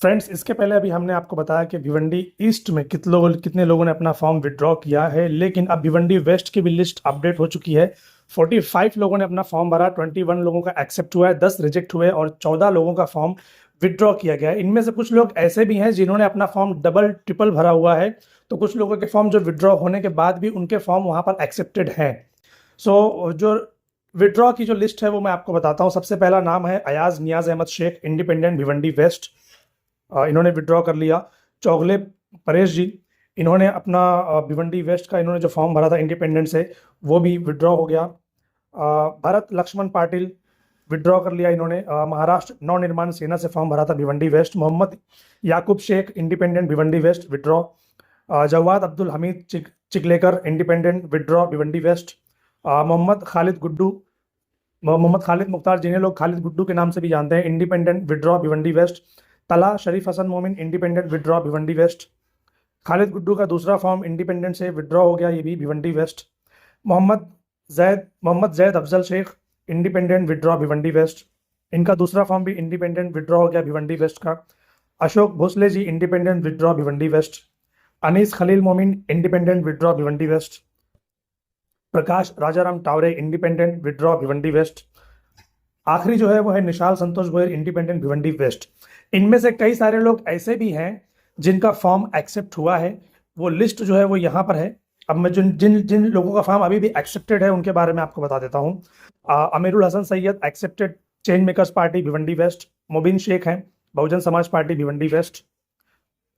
Friends, इसके पहले अभी हमने आपको बताया कि भिवंडी ईस्ट में कितने लोगों ने अपना फॉर्म विड्रॉ किया है, लेकिन अब भिवंडी वेस्ट की भी लिस्ट अपडेट हो चुकी है। 45 लोगों ने अपना फॉर्म भरा, 21 लोगों का एक्सेप्ट हुआ है, 10 रिजेक्ट हुए और 14 लोगों का फॉर्म विड्रॉ किया गया है। इनमें से कुछ लोग ऐसे भी हैं जिन्होंने अपना फॉर्म डबल ट्रिपल भरा हुआ है, तो कुछ लोगों के फॉर्म जो विड्रॉ होने के बाद भी उनके फॉर्म वहाँ पर एक्सेप्टेड हैं। जो विड्रॉ की जो लिस्ट है वो मैं आपको बताता हूँ। सबसे पहला नाम है अयाज नियाज अहमद शेख, इंडिपेंडेंट भिवंडी वेस्ट। इन्होंने विड्रॉ कर लिया। चौगले परेश जी, इन्होंने अपना भिवंडी वेस्ट का इन्होंने जो फॉर्म भरा था इंडिपेंडेंट से, वो भी विड्रॉ हो गया। भरत लक्ष्मण पाटिल विड्रॉ कर लिया इन्होंने, महाराष्ट्र नवनिर्माण सेना से फॉर्म भरा था Bhiwandi west. Mohammed Yakub Shaikh, independent Bhiwandi west, withdraw. Jawad Abdul Hameed Chiklekar, independent, withdraw Bhiwandi west. Mohammed Khalid Mukhtar, जिन्हें लोग खालिद गुड्डू के नाम से भी जानते हैं, इंडिपेंडेंट, विड्रॉ भिवंडी वेस्ट। तला Sharif Hasan Momin, independent, withdraw Bhiwandi west. Khalid Guddu का दूसरा फॉर्म इंडिपेंडेंट से विड्रॉ हो गया, ये भी Bhiwandi west. Mohammad Zaid Afzal Shaikh, independent, withdraw Bhiwandi west. इनका दूसरा फॉर्म भी इंडिपेंडेंट विड्रॉ हो गया भिवंडी वेस्ट का। Ashok Bhosale ji, independent, withdraw Bhiwandi west. Anees Khalil Momin, independent, withdraw Bhiwandi west. Prakash Rajaram Taware, independent, withdraw Bhiwandi west. आखिरी जो है वो है निशाल संतोष गोयल, इंडिपेंडेंट, भिवंडी वेस्ट। इनमें से कई सारे लोग ऐसे भी हैं जिनका फॉर्म एक्सेप्ट हुआ है, वो लिस्ट जो है वो यहाँ पर है। अब मैं जिन जिन जिन लोगों का फॉर्म अभी भी एक्सेप्टेड है उनके बारे में आपको बता देता हूँ। Amirul Hasan Syed, accepted, change makers party Bhiwandi west. Mubeen Shaikh हैं, बहुजन समाज पार्टी भिवंडी वेस्ट।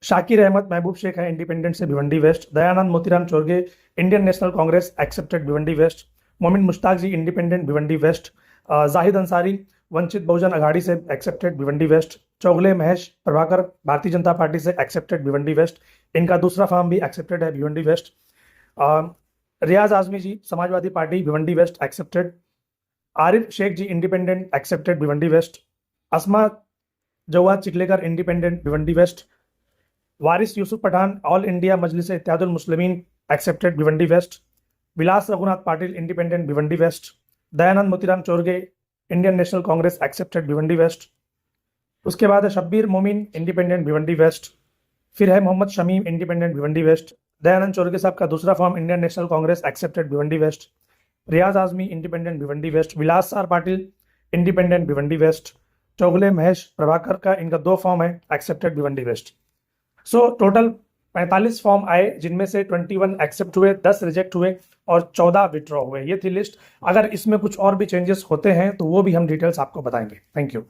शाकिर अहमद महबूब शेख हैं, इंडिपेंडेंट से Bhiwandi west. Dayanand Motiram Chorge, Indian National Congress, accepted, Bhiwandi west. Momin Mushtaq ji, independent, Bhiwandi west. Zahid Ansari, Vanchit Bahujan Aghadi से, accepted, Bhiwandi west. Chougule Mahesh Prabhakar, Bharatiya Janata party से, एक्सेप्टेड, भिवंडी वेस्ट। इनका दूसरा फॉर्म भी एक्सेप्टेड है, Bhiwandi west. Riyaz Azmi ji, Samajwadi party, Bhiwandi west, accepted. Arif Shaikh ji, independent, accepted, Bhiwandi west. Asma Jawad Chiklekar, independent, Bhiwandi west. Waris Yusuf Pathan, All India Majlis Ittehadul Muslimeen, accepted, Bhiwandi west. Vilas Raghunath Patil, independent, Bhiwandi west. Dayanand Motiram Chorge, Indian National Congress, accepted, Bhiwandi west. उसके बाद है शब्बीर मोमिन, इंडिपेंडेंट, भिवंडी वेस्ट। फिर है मोहम्मद शमीम, इंडिपेंडेंट, भिवंडी वेस्ट। दयानंद चोरगे साहब का दूसरा form Indian National Congress, accepted, Bhiwandi west. Riyaz Azmi, independent, Bhiwandi west. Vilas सार पाटिल, इंडिपेंडेंट, भिवंडी वेस्ट। चौगले महेश प्रभाकर का इनका 2 फॉर्म है, accepted, Bhiwandi west. Total 45 form आए, जिनमें से 21 एक्सेप्ट हुए, 10 रिजेक्ट हुए और 14 विड्रॉ हुए। ये थी लिस्ट। अगर इसमें कुछ और भी चेंजेस होते हैं तो वो भी हम डिटेल्स आपको बताएंगे। Thank you.